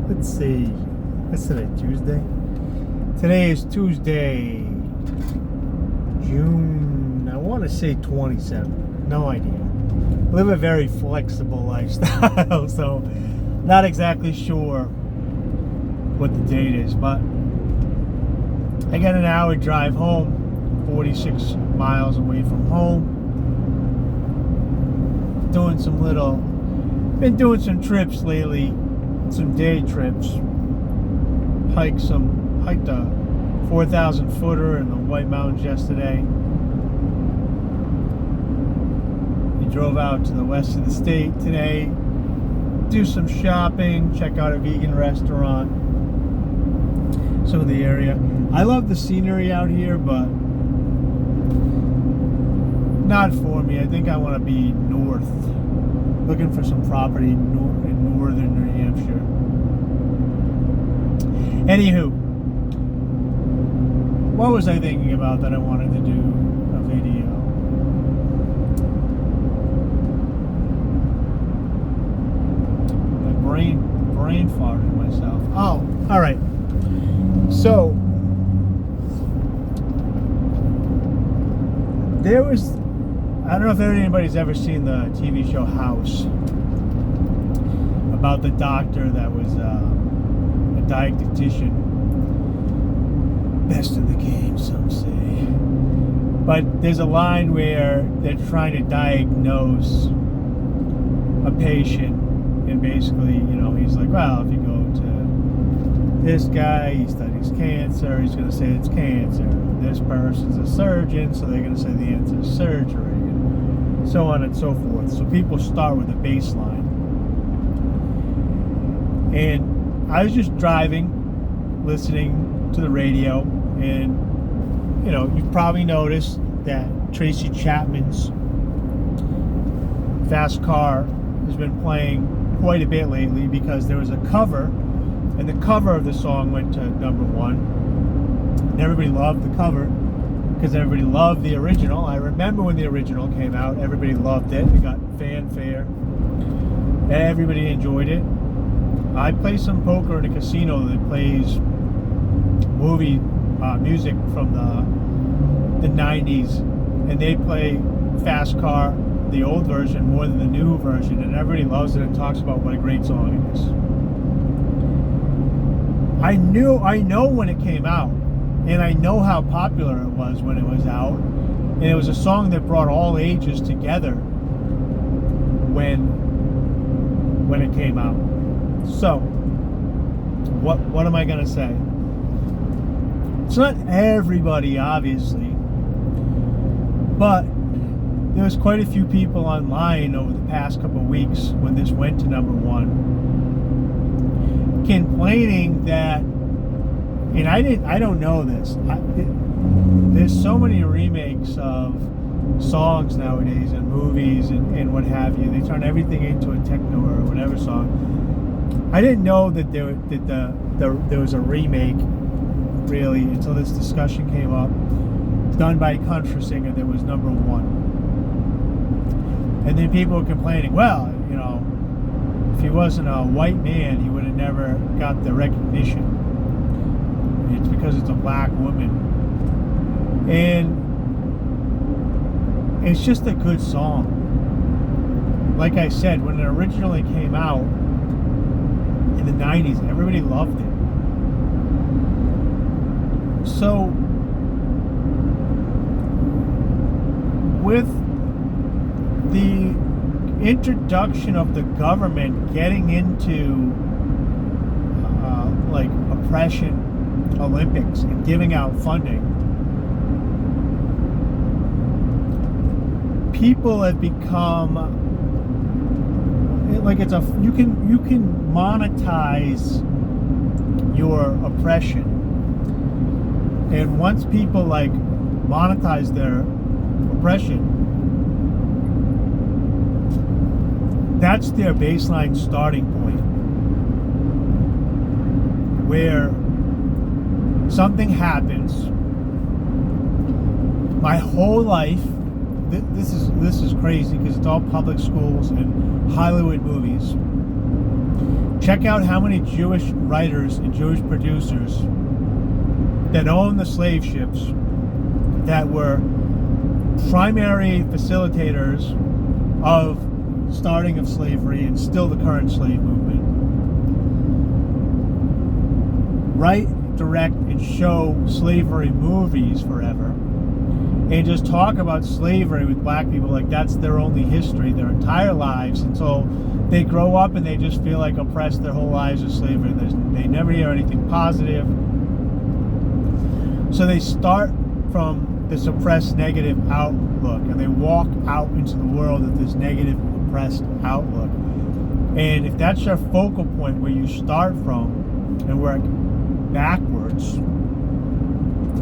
let's see. What's today? Tuesday? Today is Tuesday, June, I want to say 27. No idea. I live a very flexible lifestyle, so not exactly sure what the date is, but I got an hour drive home, 46 miles away from home. Been doing some trips lately, some day trips. Hiked a 4,000 footer in the White Mountains yesterday. We drove out to the west of the state today, do some shopping, check out a vegan restaurant, some of the area. I love the scenery out here, but not for me. I think I want to be north, looking for some property in northern New Hampshire. Anywho, what was I thinking about that I wanted to do a video? My brain farted myself. Oh, all right. So there was, I don't know if anybody's ever seen the TV show House, about the doctor that was a dietitian. Best in the game, some say. But there's a line where they're trying to diagnose a patient, and basically, he's like, well, if you go to this guy, he studies cancer, he's going to say it's cancer. This person's a surgeon, so they're going to say the answer is surgery, and so on and so forth. So people start with a baseline. And I was just driving, listening to the radio, and you've probably noticed that Tracy Chapman's Fast Car has been playing quite a bit lately, because there was a cover, and the cover of the song went to #1, and everybody loved the cover because everybody loved the original. I remember when the original came out, everybody loved it. It got fanfare, everybody enjoyed it. I play some poker in a casino that plays movie music from the 90s, and they play Fast Car, the old version, more than the new version, and everybody loves it and talks about what a great song it is. I know when it came out, and I know how popular it was when it was out, and it was a song that brought all ages together when it came out. So, what am I going to say? It's not everybody, obviously, but there was quite a few people online over the past couple of weeks when this went to #1, complaining that, and I don't know this. There's so many remakes of songs nowadays and movies and what have you. They turn everything into a techno or whatever song. I didn't know that there was a remake, really, until this discussion came up, done by a country singer that was #1. And then people were complaining, well, if he wasn't a white man, he would have never got the recognition. It's because it's a black woman. And it's just a good song. Like I said, when it originally came out in the 90s, everybody loved it. So, with the introduction of the government getting into like oppression Olympics and giving out funding, people have become like you can monetize your oppression, and once people monetize their oppression, that's their baseline starting point, where something happens. My whole life, this is crazy because it's all public schools and Hollywood movies. Check out how many Jewish writers and Jewish producers that owned the slave ships that were primary facilitators of starting of slavery and still the current slave movement. Write, direct, and show slavery movies forever, and just talk about slavery with black people like that's their only history, their entire lives, until they grow up and they just feel like oppressed their whole lives with slavery. They never hear anything positive. So they start from this oppressed, negative outlook, and they walk out into the world with this negative, oppressed outlook. And if that's your focal point, where you start from and work backwards,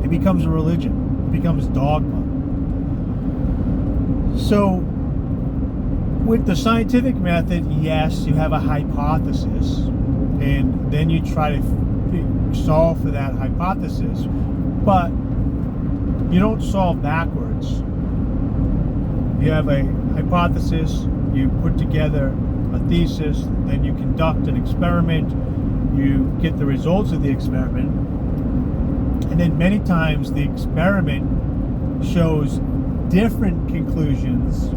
it becomes a religion. It becomes dogma. So with the scientific method, yes, you have a hypothesis, and then you try to solve for that hypothesis, but you don't solve backwards. You have a hypothesis, you put together a thesis, then you conduct an experiment, you get the results of the experiment, and then many times the experiment shows different conclusions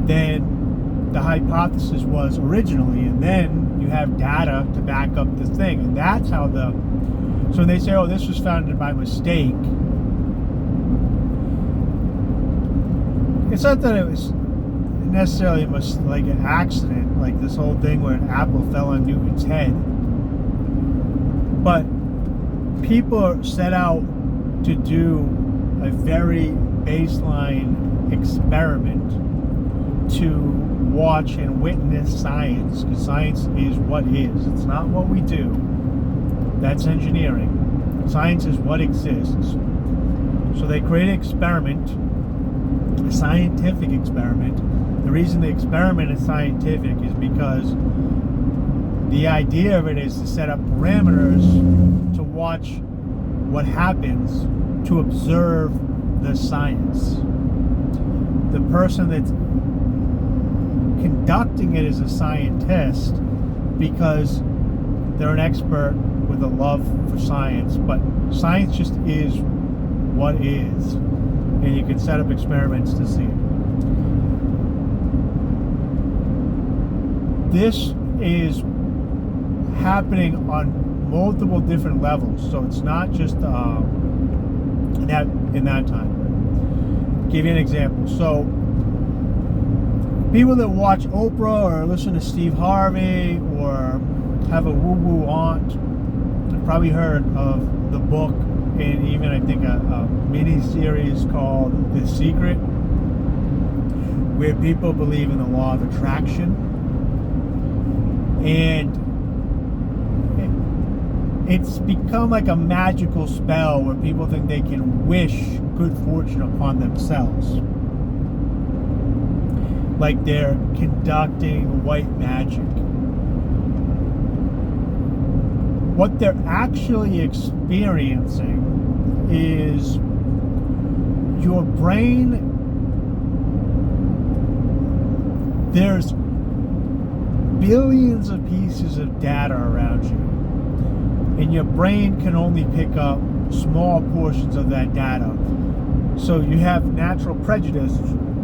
than the hypothesis was originally, and then you have data to back up the thing. And that's how so when they say, oh, this was founded by mistake, it's not that it was necessarily like an accident, like this whole thing where an apple fell on Newton's head. But people set out to do a very baseline experiment to watch and witness science, because science is what is. It's not what we do. That's engineering. Science is what exists. So they create an experiment, a scientific experiment. The reason the experiment is scientific is because the idea of it is to set up parameters to watch what happens, to observe the science. The person that's conducting it is a scientist because they're an expert with a love for science, but science just is what is, and you can set up experiments to see it. This is happening on multiple different levels, so it's not just in that time. Give you an example. So people that watch Oprah or listen to Steve Harvey or have a woo-woo aunt have probably heard of the book, and even I think a mini-series called The Secret, where people believe in the law of attraction. And it's become like a magical spell where people think they can wish good fortune upon themselves. Like they're conducting white magic. What they're actually experiencing is your brain. There's billions of pieces of data around you, and your brain can only pick up small portions of that data. So you have natural prejudice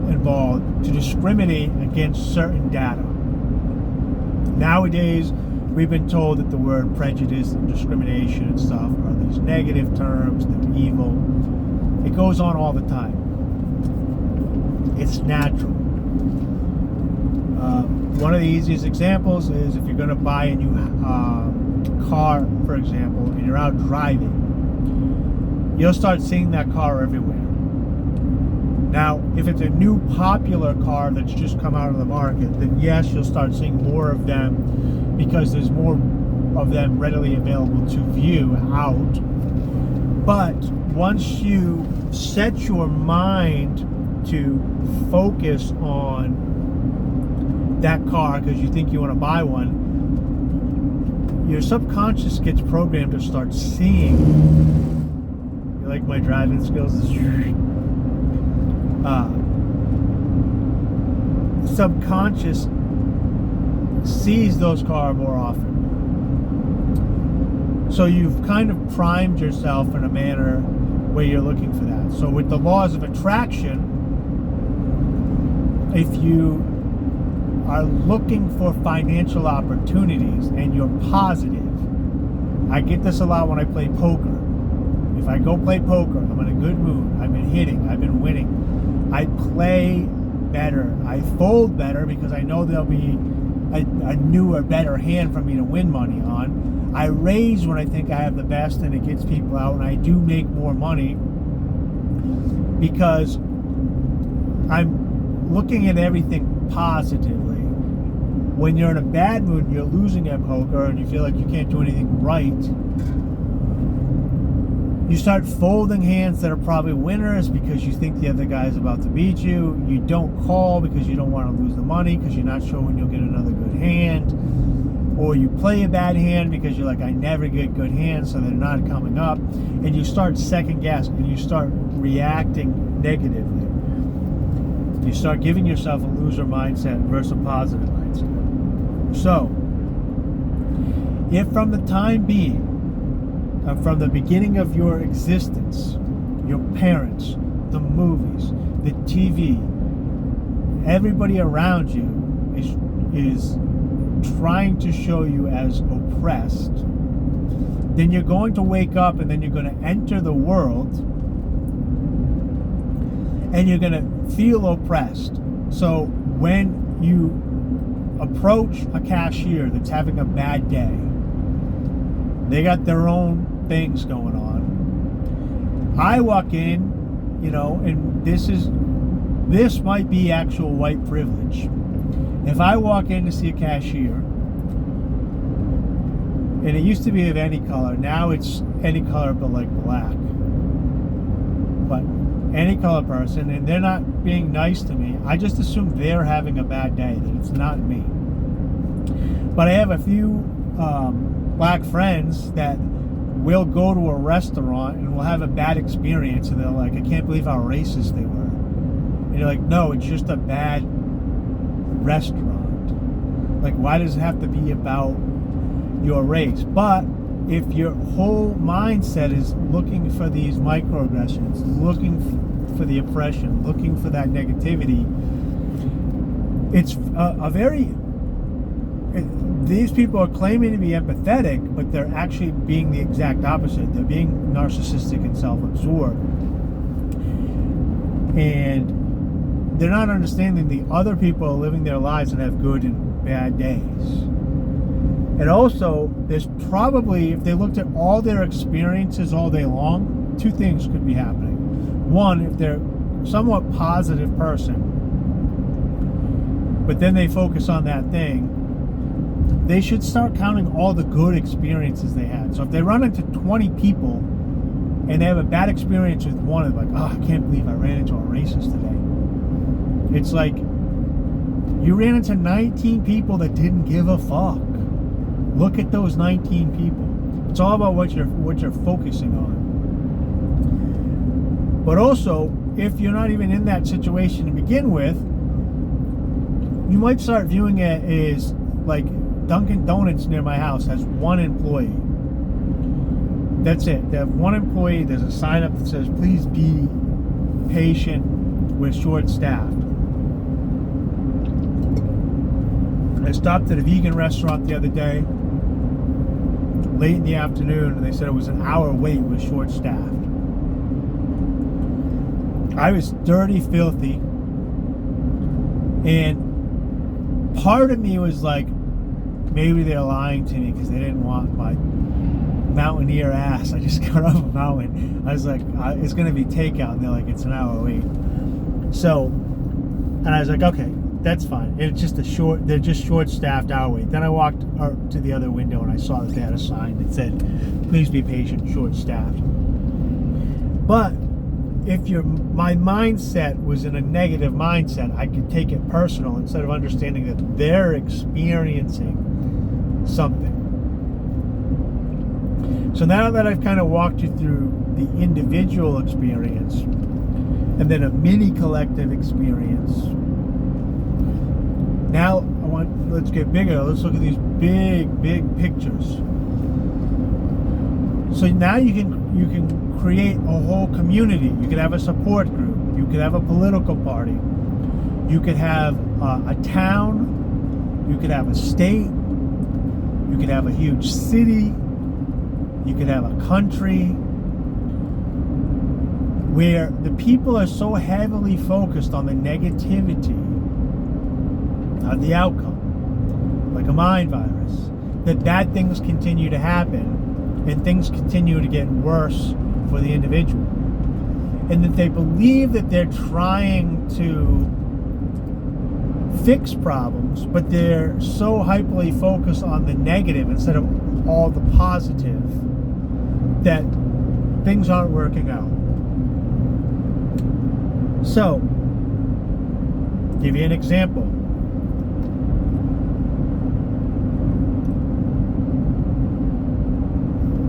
involved to discriminate against certain data. Nowadays, we've been told that the word prejudice and discrimination and stuff are these negative terms, they're evil. It goes on all the time. It's natural. One of the easiest examples is if you're going to buy a new car, for example, and you're out driving, you'll start seeing that car everywhere. Now, if it's a new popular car that's just come out of the market, then yes, you'll start seeing more of them because there's more of them readily available to view out. But once you set your mind to focus on that car because you think you want to buy one, your subconscious gets programmed to start seeing. You like my driving skills? Subconscious sees those cars more often. So you've kind of primed yourself in a manner where you're looking for that. So with the laws of attraction, if you are looking for financial opportunities and you're positive, I get this a lot when I play poker. If I go play poker, I'm in a good mood, I've been hitting, I've been winning, I play better, I fold better because I know there'll be a newer, better hand for me to win money on. I raise when I think I have the best and it gets people out, and I do make more money because I'm looking at everything positively. When you're in a bad mood and you're losing at poker and you feel like you can't do anything right, you start folding hands that are probably winners because you think the other guy's about to beat you. You don't call because you don't want to lose the money because you're not sure when you'll get another good hand. Or you play a bad hand because you're like, I never get good hands, so they're not coming up. And you start second guessing and you start reacting negatively. You start giving yourself a loser mindset versus a positive mindset. So, if from the time being, from the beginning of your existence, your parents, the movies, the TV, everybody around you is trying to show you as oppressed, then you're going to wake up and then you're going to enter the world and you're going to feel oppressed. So when you approach a cashier that's having a bad day, they got their own things going on. I walk in, and this might be actual white privilege. If I walk in to see a cashier, and it used to be of any color, now it's any color but like black. But any color person, and they're not being nice to me, I just assume they're having a bad day, that it's not me. But I have a few black friends that will go to a restaurant and will have a bad experience, and they're like, I can't believe how racist they were. And you're like, no, it's just a bad restaurant. Like, why does it have to be about your race? But if your whole mindset is looking for these microaggressions, looking for the oppression, looking for that negativity, it's these people are claiming to be empathetic, but they're actually being the exact opposite. They're being narcissistic and self-absorbed. And they're not understanding the other people are living their lives and have good and bad days. And also, there's probably, if they looked at all their experiences all day long, two things could be happening. One, if they're a somewhat positive person, but then they focus on that thing, they should start counting all the good experiences they had. So if they run into 20 people and they have a bad experience with one, they're like, oh, I can't believe I ran into a racist today. It's like, you ran into 19 people that didn't give a fuck. Look at those 19 people. It's all about what you're focusing on. But also, if you're not even in that situation to begin with, you might start viewing it as like Dunkin' Donuts near my house has one employee. That's it. They have one employee. There's a sign up that says, please be patient, we're short-staffed. I stopped at a vegan restaurant the other day, late in the afternoon, and they said it was an hour wait, was short-staffed. I was dirty, filthy, and part of me was like, maybe they're lying to me because they didn't want my mountaineer ass. I just got off a mountain. I was like, it's going to be takeout, and they're like, it's an hour wait. So, and I was like, okay, that's fine. It's just they're just short-staffed hour wait. Then I walked to the other window and I saw that they had a sign that said, please be patient, short-staffed. But if my mindset was in a negative mindset, I could take it personal instead of understanding that they're experiencing something. So now that I've kind of walked you through the individual experience and then a mini collective experience, now I want let's get bigger. Let's look at these big pictures. So now you can create a whole community. You could have a support group. You could have a political party. You could have a town. You could have a state. You could have a huge city. You could have a country where the people are so heavily focused on the negativity of the outcome, like a mind virus, that bad things continue to happen and things continue to get worse for the individual. And that they believe that they're trying to fix problems, but they're so hyperly focused on the negative instead of all the positive that things aren't working out. So, give you an example.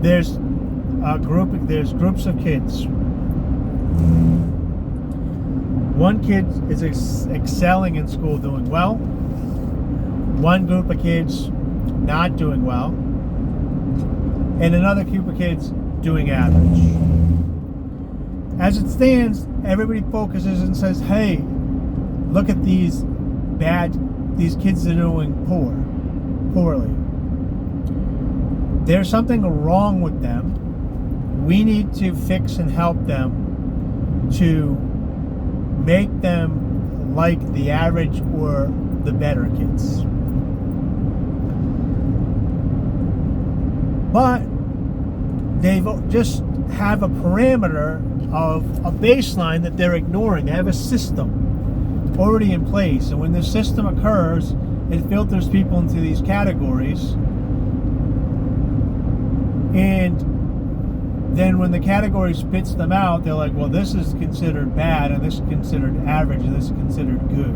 There's groups of kids. One kid is excelling in school, doing well. One group of kids not doing well. And another group of kids doing average. As it stands, everybody focuses and says, hey, look at these kids that are doing poorly. There's something wrong with them. We need to fix and help them to make them like the average or the better kids. But they just have a parameter of a baseline that they're ignoring. They have a system already in place, and when this system occurs, it filters people into these categories. And then when the category spits them out, they're like, well, this is considered bad, and this is considered average, and this is considered good.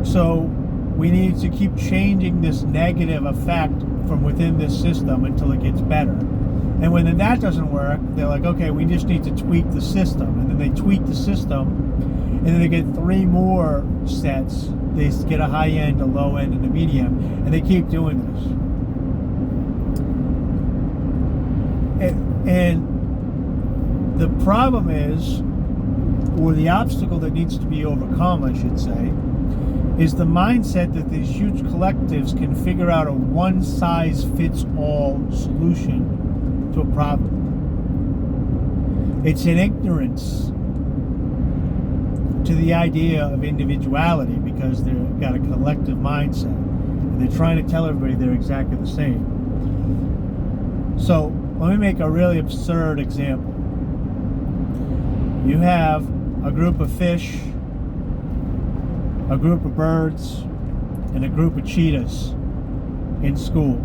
So we need to keep changing this negative effect from within this system until it gets better. And when that doesn't work, they're like, okay, we just need to tweak the system. And then they tweak the system, and then they get 3 more sets. They get a high end, a low end, and a medium, and they keep doing this. And the problem is, or the obstacle that needs to be overcome, I should say, is the mindset that these huge collectives can figure out a one-size-fits-all solution to a problem. It's an ignorance to the idea of individuality because they've got a collective mindset. And they're trying to tell everybody they're exactly the same. So, let me make a really absurd example. You have a group of fish, a group of birds, and a group of cheetahs in school.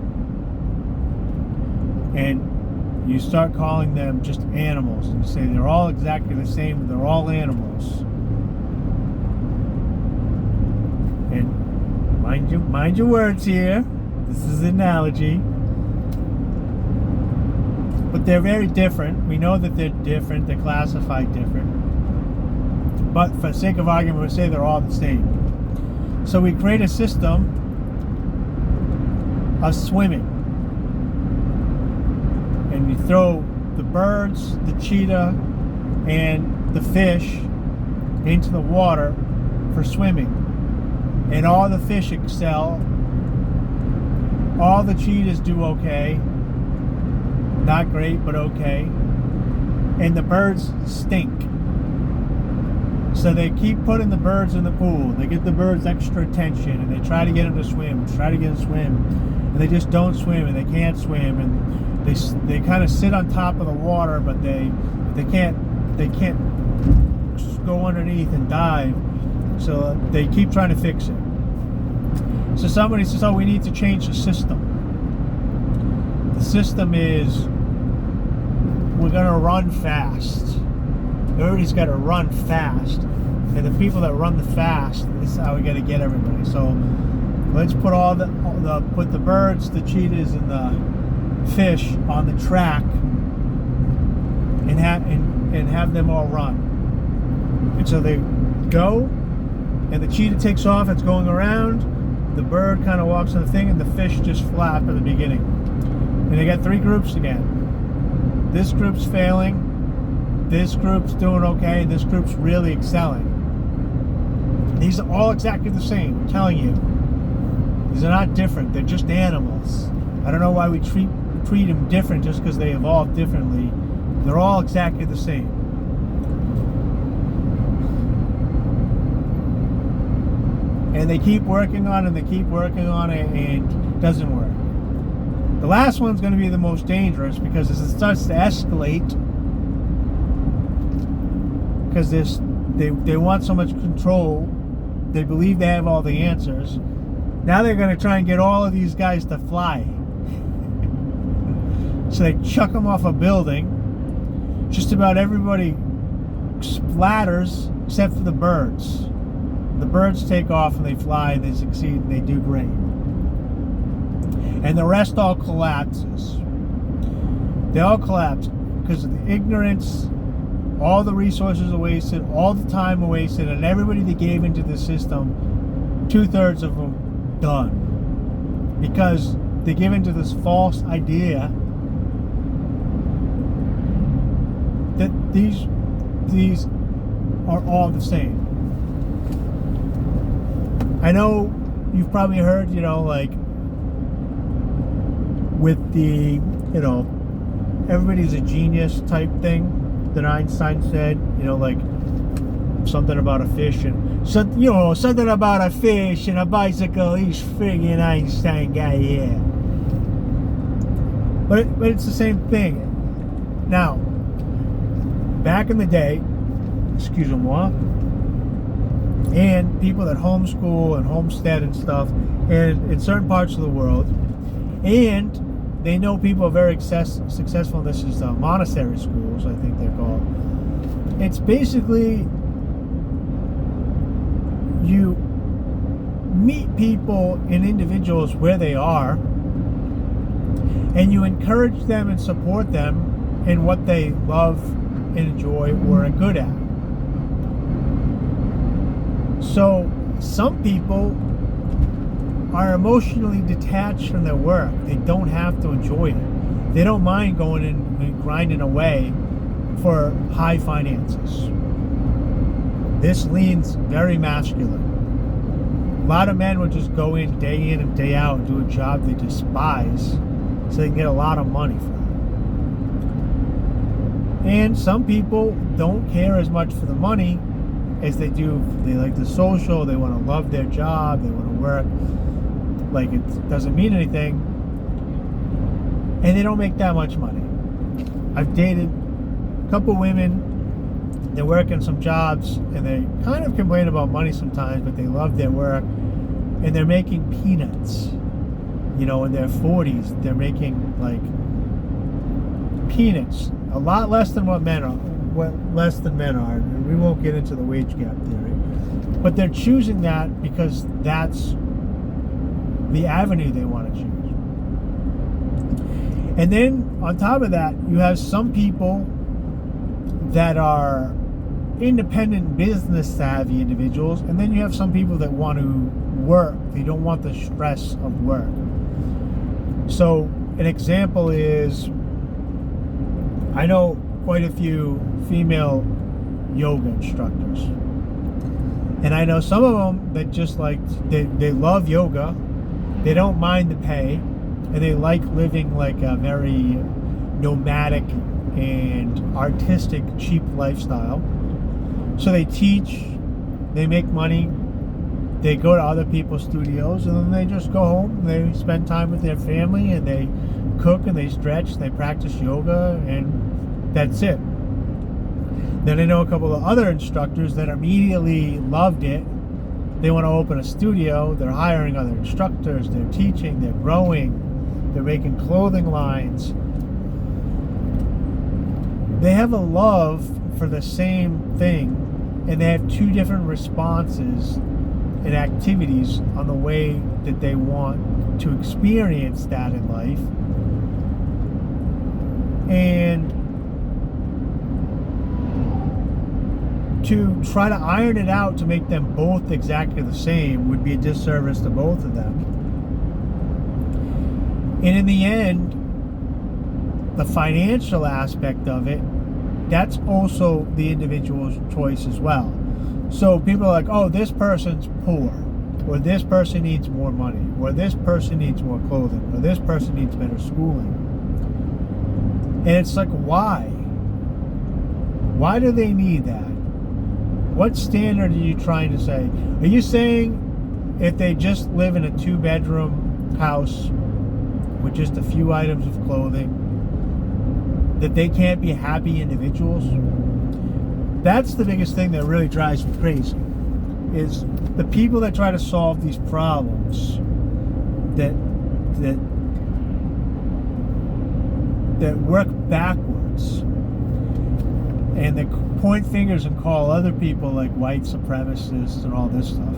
And you start calling them just animals, and you say they're all exactly the same, but they're all animals. And mind your words here. This is an analogy. But they're very different. We know that they're different. They're classified different. But for the sake of argument, we'll say they're all the same. So we create a system of swimming. And you throw the birds, the cheetah, and the fish into the water for swimming. And all the fish excel. All the cheetahs do okay. Not great, but okay. And the birds stink. So they keep putting the birds in the pool. They give the birds extra attention, and they try to get them to swim, and they just don't swim, and they can't swim, and they kind of sit on top of the water, but they can't just go underneath and dive. So they keep trying to fix it. So somebody says, "Oh, we need to change the system." The system is, we're going to run fast. Everybody's got to run fast. And the people that run the fast, this is how we got to get everybody. So let's put put the birds, the cheetahs, and the fish on the track and have them all run. And so they go, and the cheetah takes off, it's going around, the bird kind of walks on the thing, and the fish just flap at the beginning. And they got 3 groups again. This group's failing, this group's doing okay, and this group's really excelling. These are all exactly the same, I'm telling you. These are not different, they're just animals. I don't know why we treat them different just because they evolved differently. They're all exactly the same. And they keep working on it, and they keep working on it, and it doesn't work. The last one's going to be the most dangerous, because as it starts to escalate, because they want so much control, they believe they have all the answers. Now they're going to try and get all of these guys to fly. So they chuck them off a building. Just about everybody splatters except for the birds. The birds take off and they fly and they succeed and they do great. And the rest all collapses. They all collapse because of the ignorance, all the resources are wasted, all the time are wasted, and everybody that gave into the system, 2/3 of them done. Because they give into this false idea that these are all the same. I know you've probably heard, like with the, everybody's a genius type thing that Einstein said, like something about a fish and something about a fish and a bicycle. He's friggin' Einstein guy here. But it's the same thing. Now, back in the day, excusez-moi, and people that homeschool and homestead and stuff, and in certain parts of the world, and they know people are very successful. This is monastery schools, I think they're called. It's basically you meet people and individuals where they are, and you encourage them and support them in what they love and enjoy or are good at. So some people are emotionally detached from their work. They don't have to enjoy it. They don't mind going in and grinding away for high finances. This leans very masculine. A lot of men would just go in and day out and do a job they despise so they can get a lot of money for it. And some people don't care as much for the money as they do. They like the social, they want to love their job, they want to work like it doesn't mean anything, and they don't make that much money. I've dated a couple women that work in some jobs and they kind of complain about money sometimes, but they love their work, and they're making peanuts. In their 40s, they're making like peanuts, a lot less than what men are. Less than men are, and we won't get into the wage gap theory, but they're choosing that because that's the avenue they want to choose. And then on top of that, you have some people that are independent business savvy individuals, and then you have some people that want to work. They don't want the stress of work. So an example is, I know quite a few female yoga instructors, and I know some of them that just they love yoga, they don't mind the pay, and they like living like a very nomadic and artistic cheap lifestyle. So they teach, they make money, they go to other people's studios, and then they just go home and they spend time with their family, and they cook and they stretch and they practice yoga, and that's it. Then I know a couple of other instructors that immediately loved it. They want to open a studio, they're hiring other instructors, they're teaching, they're growing, they're making clothing lines. They have a love for the same thing, and they have 2 different responses and activities on the way that they want to experience that in life. And to try to iron it out to make them both exactly the same would be a disservice to both of them. And in the end, the financial aspect of it, that's also the individual's choice as well. So people are like, oh, this person's poor, or this person needs more money, or this person needs more clothing, or this person needs better schooling. And it's like, why? Why do they need that? What standard are you trying to say? Are you saying if they just live in a 2-bedroom house with just a few items of clothing, that they can't be happy individuals? That's the biggest thing that really drives me crazy, is the people that try to solve these problems that work backwards, and they point fingers and call other people like white supremacists and all this stuff.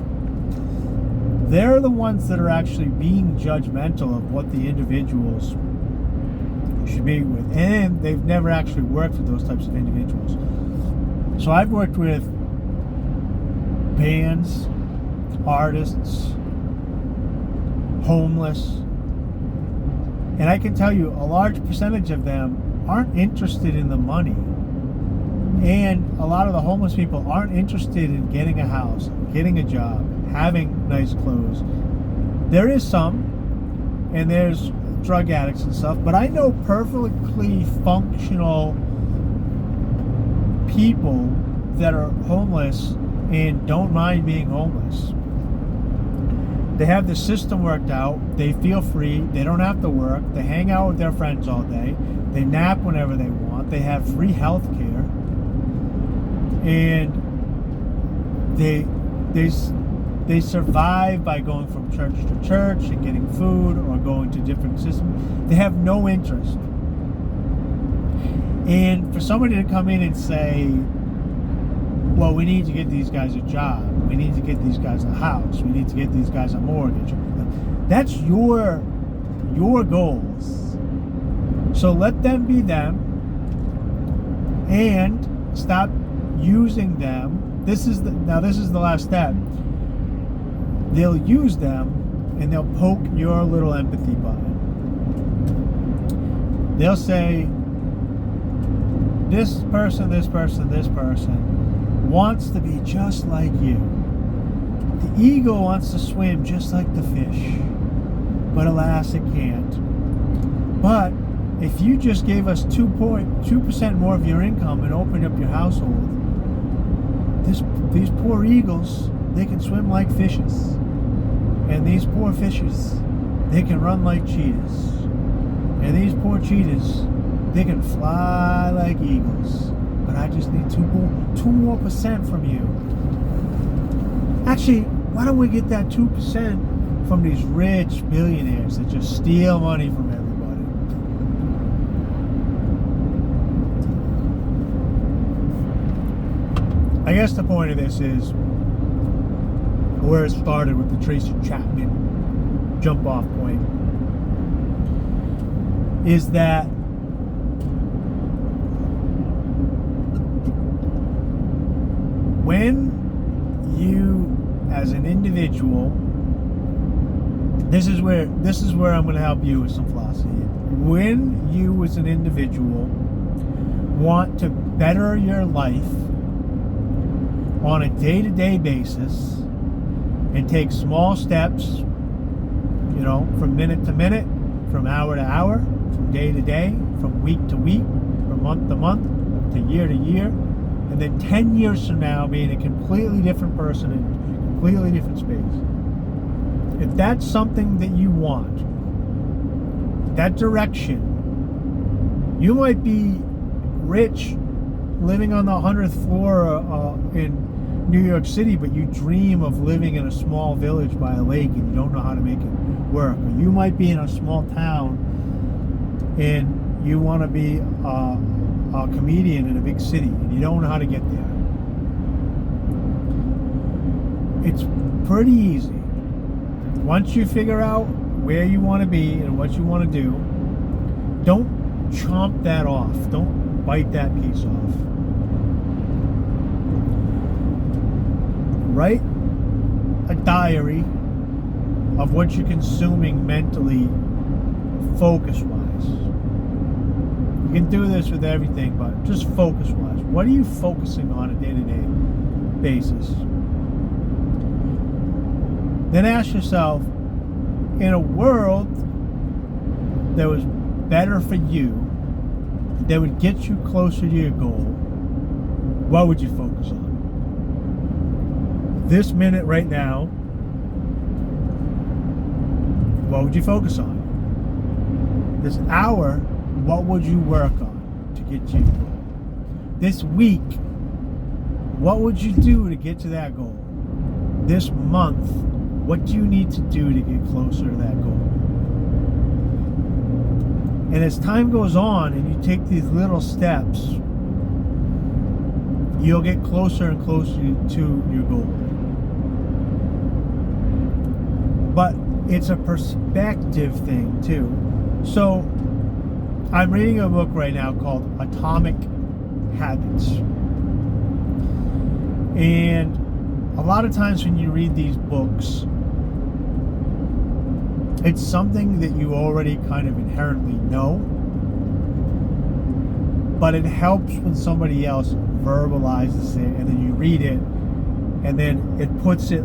They're the ones that are actually being judgmental of what the individuals should be with, and they've never actually worked with those types of individuals. So I've worked with bands, artists, homeless, and I can tell you a large percentage of them aren't interested in the money, and a lot of the homeless people aren't interested in getting a house, getting a job, having nice clothes. There is some, and there's drug addicts and stuff, but I know perfectly functional people that are homeless and don't mind being homeless. They have the system worked out, they feel free, they don't have to work, they hang out with their friends all day, they nap whenever they want, they have free health care, and they survive by going from church to church and getting food or going to different systems. They have no interest. And for somebody to come in and say, well, we need to get these guys a job, we need to get these guys a house, we need to get these guys a mortgage, that's your goals. So let them be them and stop using them. This is the last step. They'll use them and they'll poke your little empathy button. They'll say, this person wants to be just like you. The ego wants to swim just like the fish, but alas, it can't. But if you just gave us 2% more of your income and opened up your household, these poor eagles, they can swim like fishes. And these poor fishes, they can run like cheetahs. And these poor cheetahs, they can fly like eagles. But I just need 2 more percent from you. Actually, why don't we get that 2% from these rich billionaires that just steal money from everybody? I guess the point of this is where it started with the Tracy Chapman jump off point, is that when you as an individual, this is where I'm going to help you with some philosophy. When you as an individual want to better your life on a day-to-day basis and take small steps, from minute to minute, from hour to hour, from day to day, from week to week, from month to month, to year, and then 10 years from now being a completely different person in a completely different space. If that's something that you want, that direction, you might be rich living on the 100th floor in New York City, but you dream of living in a small village by a lake and you don't know how to make it work. Or you might be in a small town and you want to be a comedian in a big city and you don't know how to get there. It's pretty easy. Once you figure out where you want to be and what you want to do, don't chomp that off. Don't bite that piece off. write a diary of what you're consuming mentally, focus-wise. You can do this with everything, but just focus-wise. What are you focusing on a day-to-day basis? Then ask yourself, in a world that was better for you, that would get you closer to your goal, what would you focus on? This minute right now, what would you focus on? This hour, what would you work on to get to your goal? This week, what would you do to get to that goal? This month, what do you need to do to get closer to that goal? And as time goes on and you take these little steps, you'll get closer and closer to your goal. But it's a perspective thing too. So I'm reading a book right now called Atomic Habits. And a lot of times when you read these books, it's something that you already kind of inherently know, but it helps when somebody else verbalizes it, and then you read it, and then it puts it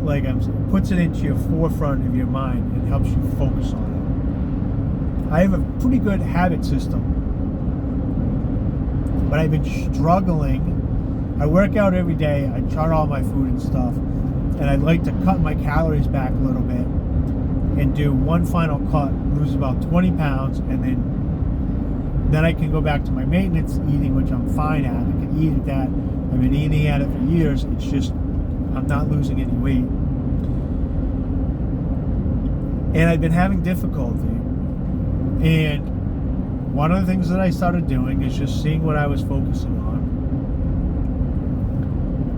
into your forefront of your mind and helps you focus on it. I have a pretty good habit system, but I've been struggling. I work out every day, I chart all my food and stuff, and I'd like to cut my calories back a little bit and do one final cut, lose about 20 pounds, and then I can go back to my maintenance eating, which I'm fine at. I can eat at that. I've been eating at it for years. It's just I'm not losing any weight. And I've been having difficulty. And one of the things that I started doing is just seeing what I was focusing on.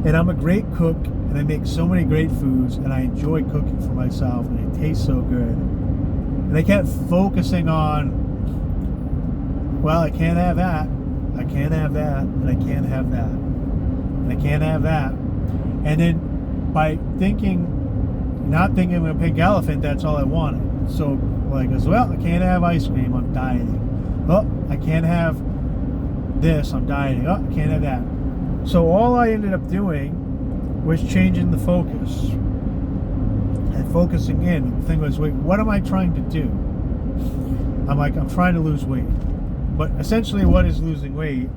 And I'm a great cook, and I make so many great foods, and I enjoy cooking for myself, and it tastes so good. And I kept focusing on, well, I can't have that, I can't have that, and I can't have that, and I can't have that. And then by not thinking of a pink elephant, that's all I wanted. So like, well, I can't have ice cream, I'm dieting. Oh, I can't have this, I'm dieting. Oh, I can't have that. So all I ended up doing was changing the focus and focusing in. The thing was, wait, what am I trying to do? I'm trying to lose weight. But essentially what is losing weight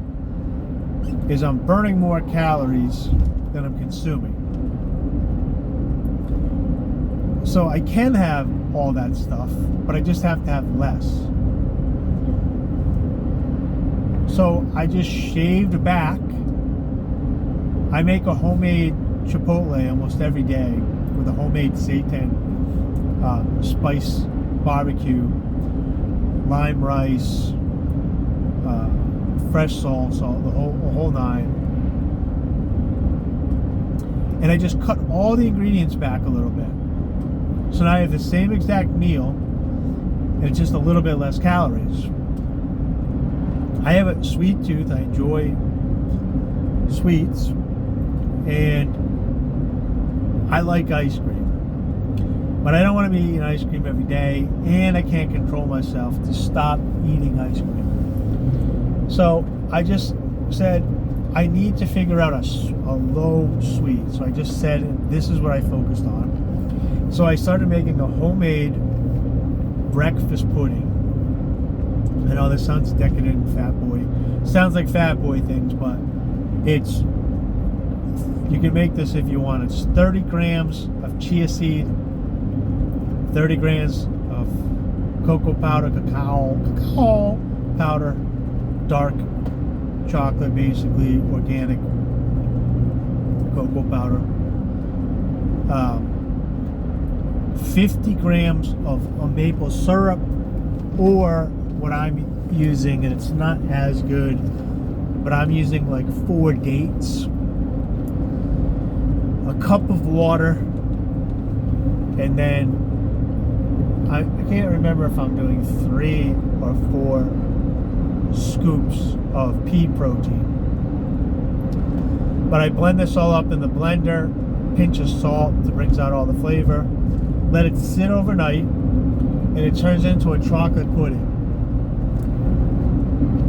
is I'm burning more calories than I'm consuming. So I can have all that stuff, but I just have to have less. So I just shaved back. I make a homemade Chipotle almost every day with a homemade seitan spice barbecue, lime rice, fresh salt, the whole nine. And I just cut all the ingredients back a little bit. So now I have the same exact meal, and it's just a little bit less calories. I have a sweet tooth. I enjoy sweets, and I like ice cream. But I don't want to be eating ice cream every day, and I can't control myself to stop eating ice cream. So I just said, I need to figure out a low sweet. So I just said, this is what I focused on. So I started making a homemade breakfast pudding. I know this sounds decadent and fat boy. Sounds like fat boy things, but you can make this if you want. It's 30 grams of chia seed, 30 grams of cacao powder, dark chocolate, basically organic cocoa powder, 50 grams of maple syrup, or what I'm using, and it's not as good, but I'm using like 4 dates, a cup of water, and then I can't remember if I'm doing 3 or 4 scoops of pea protein. But I blend this all up in the blender, pinch of salt that brings out all the flavor. Let it sit overnight, and it turns into a chocolate pudding.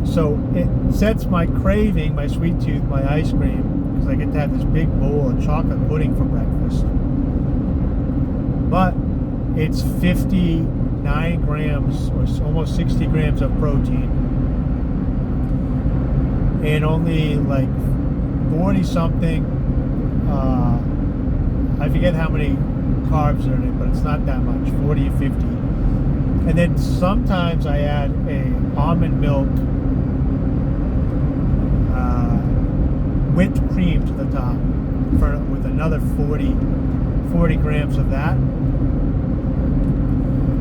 So it sets my craving, my sweet tooth, my ice cream, because I get to have this big bowl of chocolate pudding for breakfast. But it's 59 grams or almost 60 grams of protein, and only like 40 something. I forget how many carbs are in it, but it's not that much, 40 or 50. And then sometimes I add a almond milk whipped cream to the top with another 40 grams of that.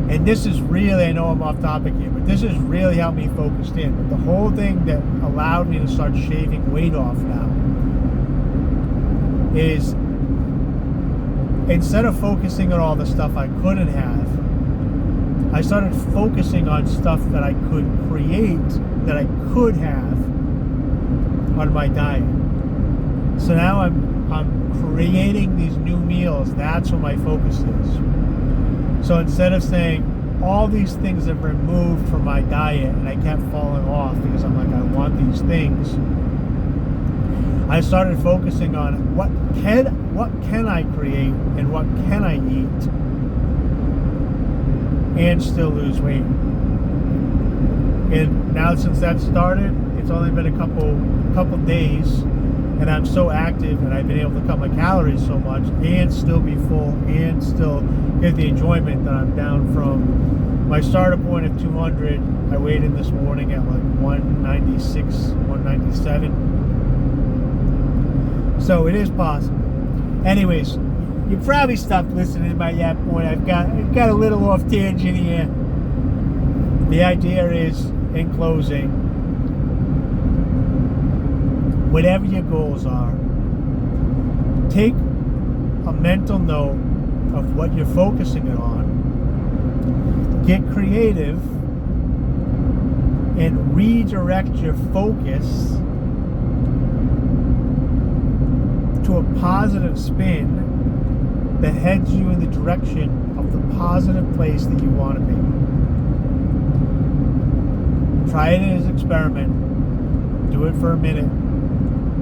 And this is really, I know I'm off topic here, but this has really helped me focus in. But the whole thing that allowed me to start shaving weight off now is, instead of focusing on all the stuff I couldn't have, I started focusing on stuff that I could create, that I could have on my diet. So now I'm creating these new meals. That's where my focus is. So instead of saying all these things have removed from my diet and I kept falling off because I'm like, I want these things, I started focusing on what can I create and what can I eat and still lose weight. And now since that started, it's only been a couple days, and I'm so active, and I've been able to cut my calories so much and still be full and still get the enjoyment that I'm down from my starter point of 200. I weighed in this morning at like 196, 197. So it is possible. Anyways, you probably stopped listening by that point. I've got a little off tangent here. The idea is, in closing, whatever your goals are, take a mental note of what you're focusing it on, get creative, and redirect your focus to a positive spin that heads you in the direction of the positive place that you want to be. Try it as an experiment. Do it for a minute.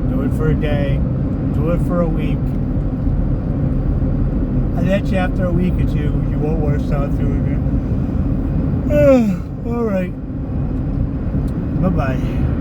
Do it for a day. Do it for a week. I bet you after a week or two, you won't want to start doing it. All right. Bye-bye.